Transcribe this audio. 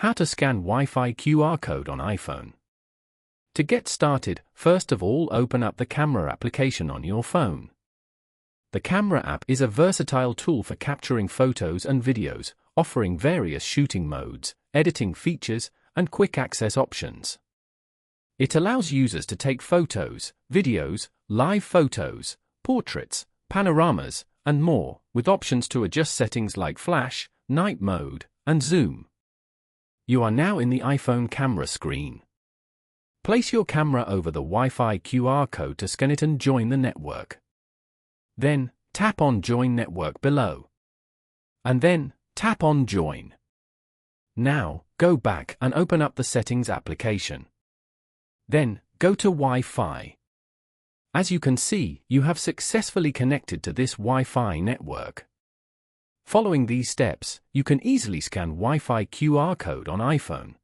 How to scan Wi-Fi QR code on iPhone. To get started, first of all open up the camera application on your phone. The camera app is a versatile tool for capturing photos and videos, offering various shooting modes, editing features, and quick access options. It allows users to take photos, videos, live photos, portraits, panoramas, and more, with options to adjust settings like flash, night mode, and zoom. You are now in the iPhone camera screen. Place your camera over the Wi-Fi QR code to scan it and join the network. Then, tap on Join Network below. And then, tap on Join. Now, go back and open up the Settings application. Then, go to Wi-Fi. As you can see, you have successfully connected to this Wi-Fi network. Following these steps, you can easily scan Wi-Fi QR code on iPhone.